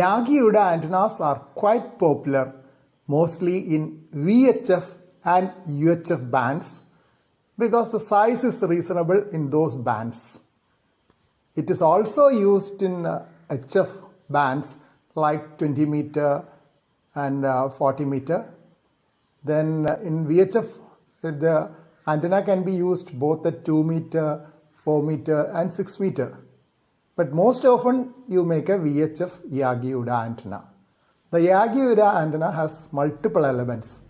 Yagi-Uda antennas are quite popular, mostly in VHF and UHF bands, because the size is reasonable in those bands. It is also used in HF bands like 20 meter and 40 meter. Then in VHF, the antenna can be used both at 2 meter, 4 meter and 6 meter. But most often you make a VHF Yagi-Uda antenna. The Yagi-Uda antenna has multiple elements.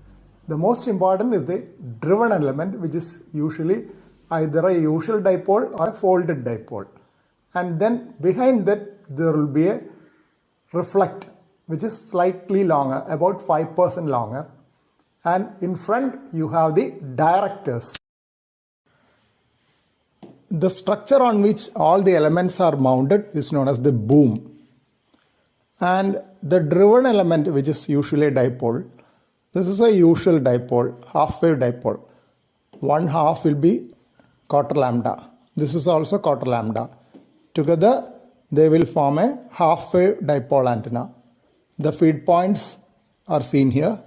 The most important is the driven element, which is usually either a usual dipole or a folded dipole. And then behind that there will be a reflect, which is slightly longer, about 5% longer. And in front you have the directors. The structure on which all the elements are mounted is known as the boom. And the driven element, which is usually a dipole, this is a usual dipole, half-wave dipole. One half will be quarter lambda. This is also quarter lambda. Together they will form a half-wave dipole antenna. The feed points are seen here.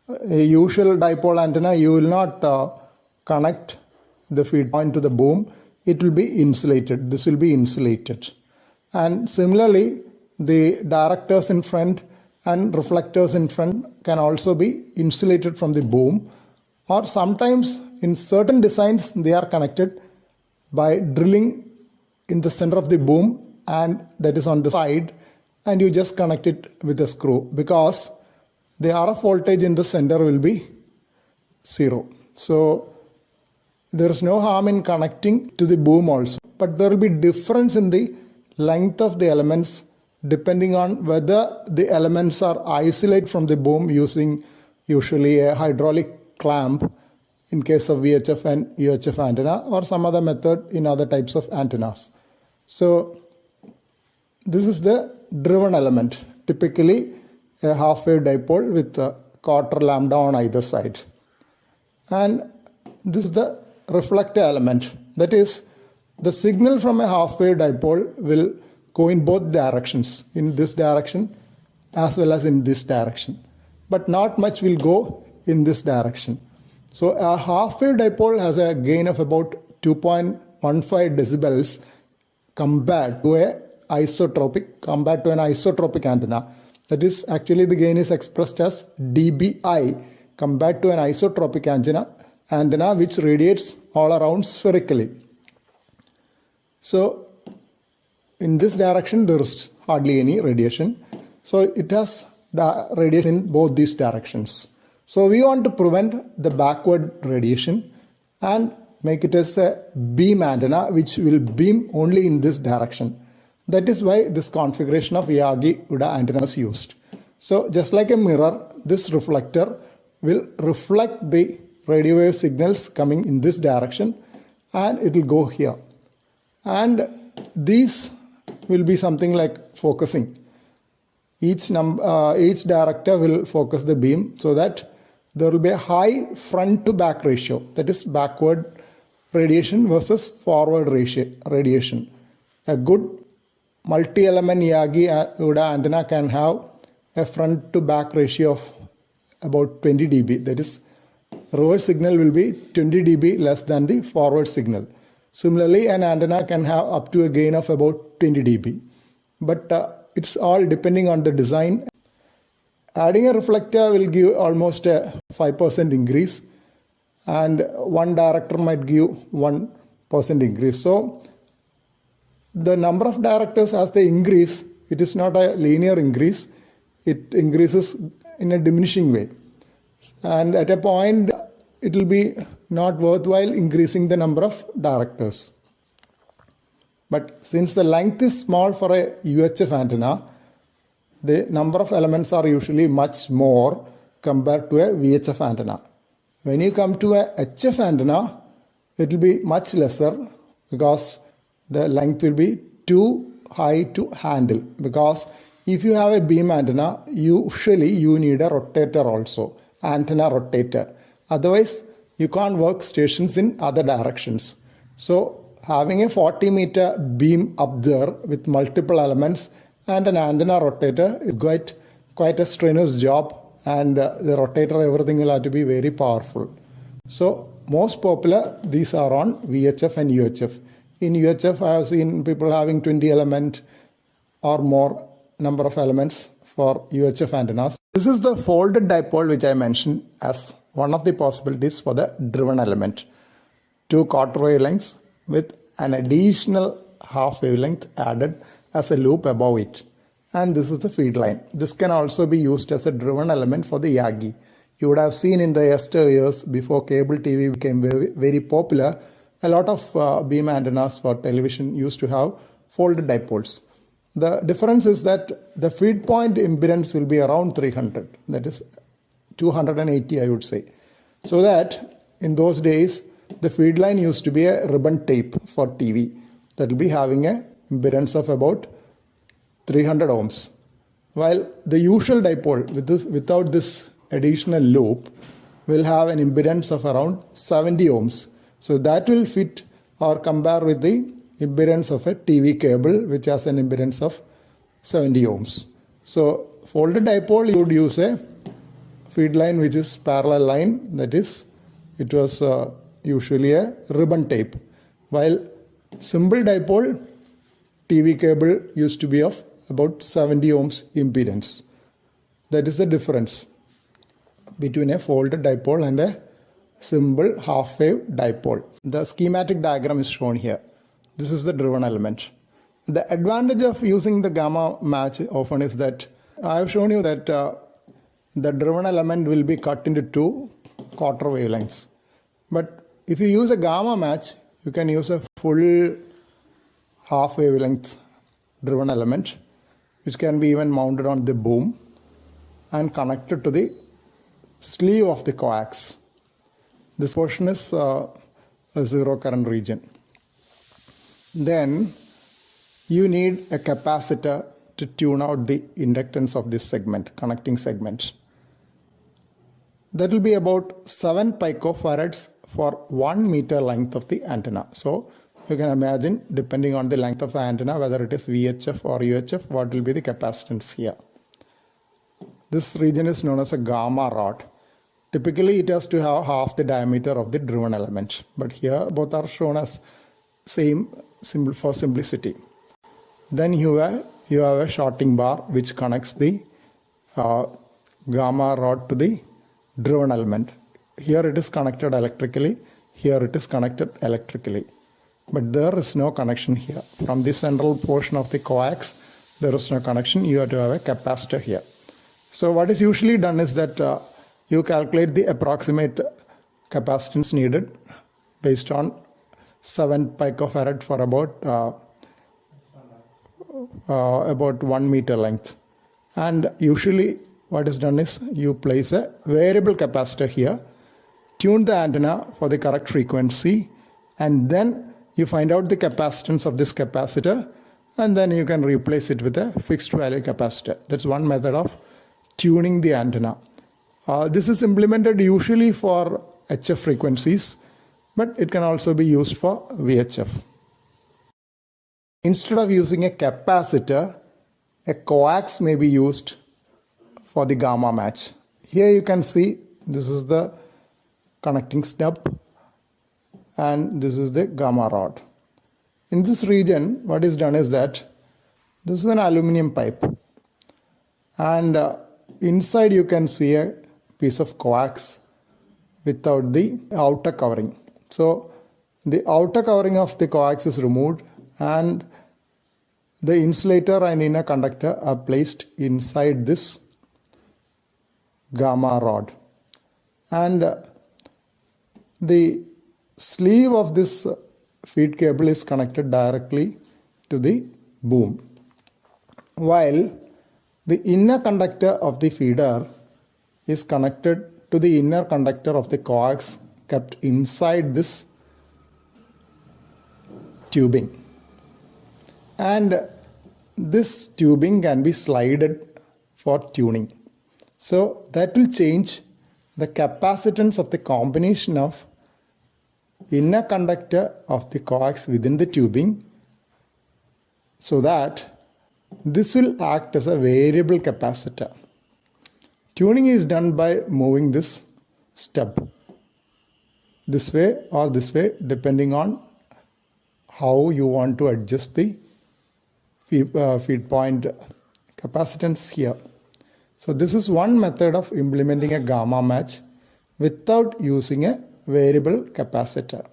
A usual dipole antenna, you will not connect the feed point to the boom. It will be insulated. This will be insulated. And similarly, the directors in front and reflectors in front can also be insulated from the boom, or sometimes in certain designs they are connected by drilling in the center of the boom, and that is on the side, and you just connect it with a screw, because the RF voltage in the center will be 0. So there is no harm in connecting to the boom also, but there will be difference in the length of the elements depending on whether the elements are isolated from the boom using usually a hydraulic clamp in case of VHF and UHF antenna, or some other method in other types of antennas. So this is the driven element, typically a half-wave dipole with a quarter lambda on either side. And this is the reflector element, that is, the signal from a half-wave dipole will go in both directions, in this direction as well as in this direction, but not much will go in this direction. So a half-wave dipole has a gain of about 2.15 decibels compared to an isotropic antenna. That is, actually the gain is expressed as dBi compared to an isotropic antenna which radiates all around spherically. So in this direction there is hardly any radiation. So it has radiation in both these directions. So we want to prevent the backward radiation and make it as a beam antenna which will beam only in this direction. That is why this configuration of Yagi-Uda antenna is used. So just like a mirror, this reflector will reflect the radio wave signals coming in this direction, and it will go here. And these will be something like focusing. Each director will focus the beam so that there will be a high front to back ratio, that is backward radiation versus forward radiation. A good multi-element Yagi-Uda antenna can have a front to back ratio of about 20 dB. That is, reverse signal will be 20 dB less than the forward signal. Similarly, an antenna can have up to a gain of about 20 dB. But it's all depending on the design. Adding a reflector will give almost a 5% increase, and one director might give 1% increase. So the number of directors as they increase, it is not a linear increase. It increases in a diminishing way. And at a point, it will be not worthwhile increasing the number of directors. But since the length is small for a UHF antenna, the number of elements are usually much more compared to a VHF antenna. When you come to a HF antenna, it will be much lesser because the length will be too high to handle. Because if you have a beam antenna, usually you need a rotator also, antenna rotator. Otherwise, you can't work stations in other directions. So having a 40 meter beam up there with multiple elements and an antenna rotator is quite a strenuous job, and the rotator, everything will have to be very powerful. So most popular, these are on VHF and UHF. In UHF, I have seen people having 20 element or more number of elements for UHF antennas. This is the folded dipole which I mentioned as one of the possibilities for the driven element. Two quarter wavelengths with an additional half wavelength added as a loop above it. And this is the feed line. This can also be used as a driven element for the Yagi. You would have seen in the years before cable TV became very, very popular, a lot of beam antennas for television used to have folded dipoles. The difference is that the feed point impedance will be around 300, that is 280 I would say. So that in those days, the feed line used to be a ribbon tape for TV that will be having a impedance of about 300 ohms. While the usual dipole without this additional loop will have an impedance of around 70 ohms. So that will fit or compare with the impedance of a TV cable which has an impedance of 70 ohms. So folded dipole, you would use a feed line which is parallel line, that is it was usually a ribbon tape, while simple dipole TV cable used to be of about 70 ohms impedance. That is the difference between a folded dipole and a simple half wave dipole. The schematic diagram is shown here. This is the driven element. The advantage of using the gamma match often is that I have shown you that the driven element will be cut into two quarter wavelengths. But if you use a gamma match, you can use a full half wavelength driven element, which can be even mounted on the boom and connected to the sleeve of the coax. This portion is a zero current region. Then you need a capacitor to tune out the inductance of this segment, connecting segment. That will be about 7 picofarads for 1 meter length of the antenna. So you can imagine, depending on the length of the antenna, whether it is VHF or UHF, what will be the capacitance here. This region is known as a gamma rod. Typically, it has to have half the diameter of the driven element, but here both are shown as same symbol for simplicity. Then you have a shorting bar which connects the gamma rod to the driven element. Here it is connected electrically, here it is connected electrically, but there is no connection here. From the central portion of the coax, there is no connection. You have to have a capacitor here. So what is usually done is that you calculate the approximate capacitance needed based on 7 picofarad for about 1 meter length. And usually what is done is you place a variable capacitor here, tune the antenna for the correct frequency, and then you find out the capacitance of this capacitor, and then you can replace it with a fixed value capacitor. That's one method of tuning the antenna. This is implemented usually for HF frequencies, but it can also be used for VHF. Instead of using a capacitor, a coax may be used for the gamma match. Here you can see this is the connecting stub and this is the gamma rod. In this region, what is done is that this is an aluminum pipe, and inside you can see a piece of coax without the outer covering. So the outer covering of the coax is removed and the insulator and inner conductor are placed inside this gamma rod, and the sleeve of this feed cable is connected directly to the boom, while the inner conductor of the feeder is connected to the inner conductor of the coax kept inside this tubing, and this tubing can be slided for tuning. So that will change the capacitance of the combination of inner conductor of the coax within the tubing, so that This will act as a variable capacitor. Tuning is done by moving this step this way or this way, depending on how you want to adjust the feed point capacitance here. So this is one method of implementing a gamma match without using a variable capacitor.